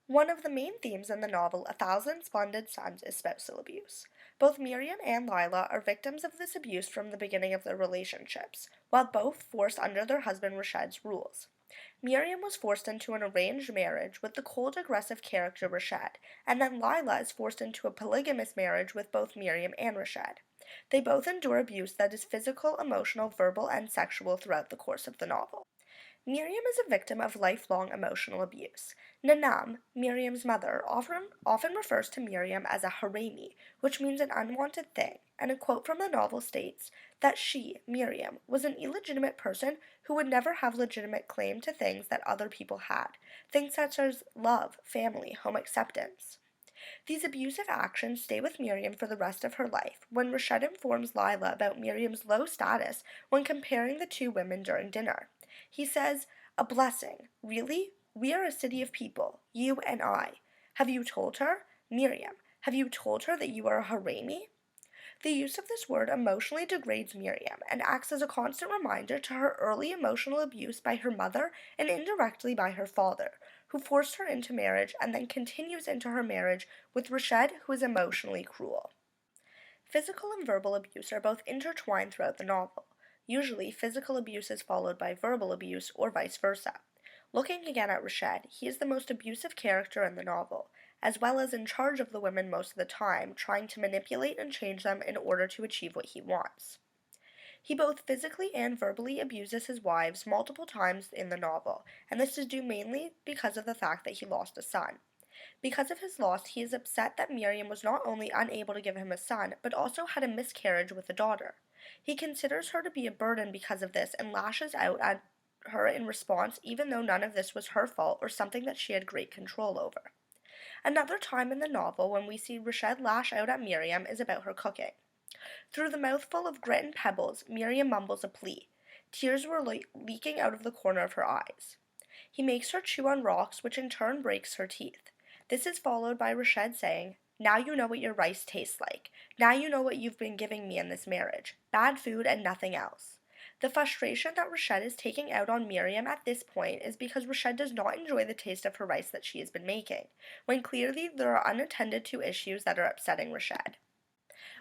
One of the main themes in the novel A Thousand Splendid Suns is spousal abuse. Both Miriam and Lila are victims of this abuse from the beginning of their relationships, while both forced under their husband Rashad's rules. Miriam was forced into an arranged marriage with the cold, aggressive character Rashad, and then Lila is forced into a polygamous marriage with both Miriam and Rashad. They both endure abuse that is physical, emotional, verbal, and sexual throughout the course of the novel. Miriam is a victim of lifelong emotional abuse. Nanam, Miriam's mother, often refers to Miriam as a haremi, which means an unwanted thing, and a quote from the novel states that she, Miriam, was an illegitimate person who would never have legitimate claim to things that other people had, things such as love, family, home acceptance. These abusive actions stay with Miriam for the rest of her life when Rashad informs Lila about Miriam's low status when comparing the two women during dinner. He says, "A blessing. Really? We are a city of people, you and I. Have you told her? Miriam, have you told her that you are a haremi?" The use of this word emotionally degrades Miriam and acts as a constant reminder to her early emotional abuse by her mother and indirectly by her father, who forced her into marriage and then continues into her marriage with Rashad, who is emotionally cruel. Physical and verbal abuse are both intertwined throughout the novel. Usually, physical abuse is followed by verbal abuse or vice versa. Looking again at Rashad, he is the most abusive character in the novel, as well as in charge of the women most of the time, trying to manipulate and change them in order to achieve what he wants. He both physically and verbally abuses his wives multiple times in the novel, and this is due mainly because of the fact that he lost a son. Because of his loss, he is upset that Miriam was not only unable to give him a son, but also had a miscarriage with a daughter. He considers her to be a burden because of this and lashes out at her in response, even though none of this was her fault or something that she had great control over. Another time in the novel when we see Rashad lash out at Miriam is about her cooking. Through the mouthful of grit and pebbles, Miriam mumbles a plea. Tears were leaking out of the corner of her eyes. He makes her chew on rocks, which in turn breaks her teeth. This is followed by Rashad saying, "Now you know what your rice tastes like. Now you know what you've been giving me in this marriage. Bad food and nothing else." The frustration that Rashad is taking out on Miriam at this point is because Rashad does not enjoy the taste of her rice that she has been making, when clearly there are unattended to issues that are upsetting Rashad.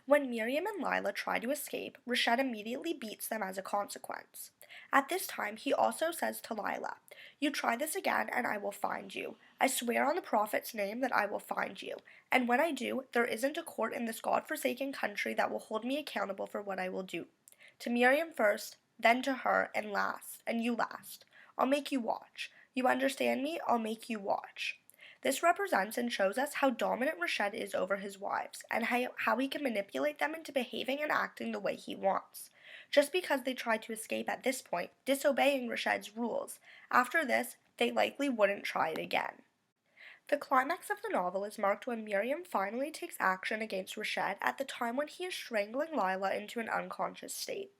When Miriam and Lila try to escape, Rashad immediately beats them as a consequence. At this time, he also says to Lila, "You try this again and I will find you. I swear on the Prophet's name that I will find you. And when I do, there isn't a court in this God-forsaken country that will hold me accountable for what I will do. To Miriam first, then to her, and you last. I'll make you watch. You understand me? I'll make you watch." This represents and shows us how dominant Rashad is over his wives, and how he can manipulate them into behaving and acting the way he wants. Just because they tried to escape at this point, disobeying Rashad's rules, after this, they likely wouldn't try it again. The climax of the novel is marked when Miriam finally takes action against Rashad at the time when he is strangling Lila into an unconscious state.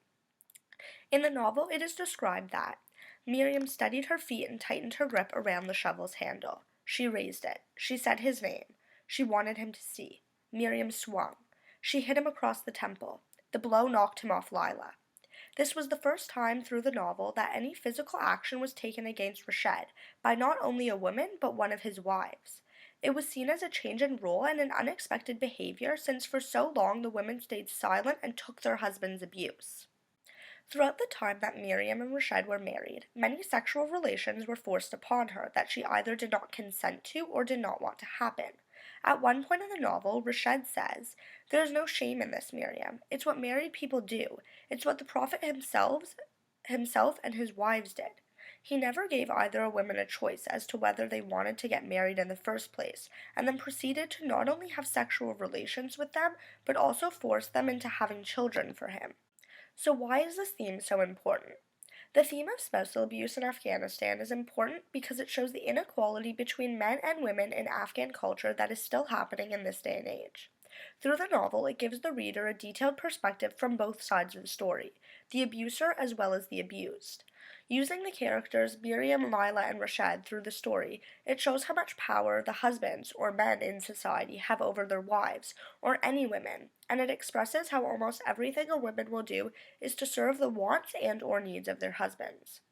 In the novel, it is described that Miriam steadied her feet and tightened her grip around the shovel's handle. She raised it. She said his name. She wanted him to see. Miriam swung. She hit him across the temple. The blow knocked him off Lila. This was the first time through the novel that any physical action was taken against Rashad by not only a woman but one of his wives. It was seen as a change in role and an unexpected behavior since for so long the women stayed silent and took their husband's abuse. Throughout the time that Miriam and Rashad were married, many sexual relations were forced upon her that she either did not consent to or did not want to happen. At one point in the novel, Rashad says, "There is no shame in this, Miriam. It's what married people do. It's what the Prophet himself and his wives did." He never gave either a woman a choice as to whether they wanted to get married in the first place, and then proceeded to not only have sexual relations with them, but also force them into having children for him. So why is this theme so important? The theme of spousal abuse in Afghanistan is important because it shows the inequality between men and women in Afghan culture that is still happening in this day and age. Through the novel, it gives the reader a detailed perspective from both sides of the story, the abuser as well as the abused. Using the characters Miriam, Lila, and Rashad through the story, it shows how much power the husbands, or men in society, have over their wives, or any women, and it expresses how almost everything a woman will do is to serve the wants and or needs of their husbands.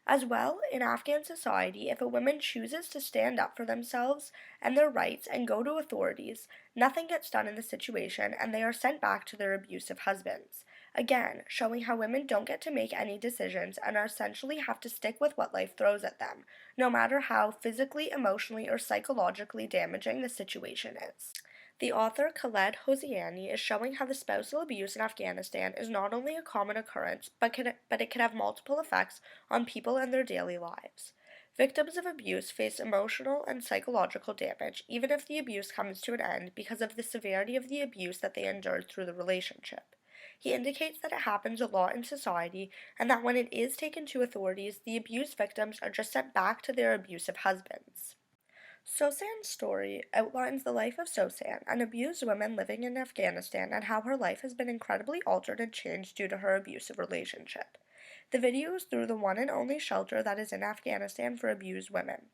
As well, in Afghan society, if a woman chooses to stand up for themselves and their rights and go to authorities, nothing gets done in the situation and they are sent back to their abusive husbands. Again, showing how women don't get to make any decisions and are essentially have to stick with what life throws at them, no matter how physically, emotionally, or psychologically damaging the situation is. The author Khaled Hosseini is showing how the spousal abuse in Afghanistan is not only a common occurrence, but it can have multiple effects on people and their daily lives. Victims of abuse face emotional and psychological damage even if the abuse comes to an end because of the severity of the abuse that they endured through the relationship. He indicates that it happens a lot in society and that when it is taken to authorities, the abuse victims are just sent back to their abusive husbands. Sosan's story outlines the life of Sosan, an abused woman living in Afghanistan, and how her life has been incredibly altered and changed due to her abusive relationship. The video is through the one and only shelter that is in Afghanistan for abused women.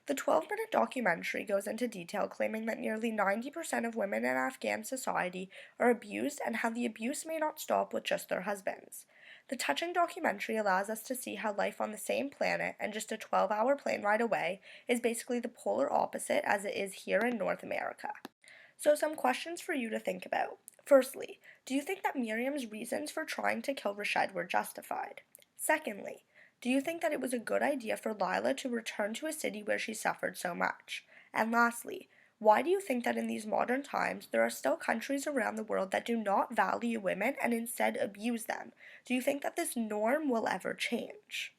The 12-minute documentary goes into detail claiming that nearly 90% of women in Afghan society are abused and how the abuse may not stop with just their husbands. The touching documentary allows us to see how life on the same planet and just a 12-hour plane ride away is basically the polar opposite as it is here in North America. So, some questions for you to think about. Firstly, do you think that Miriam's reasons for trying to kill Rashid were justified? Secondly, do you think that it was a good idea for Lila to return to a city where she suffered so much? And lastly, why do you think that in these modern times there are still countries around the world that do not value women and instead abuse them? Do you think that this norm will ever change?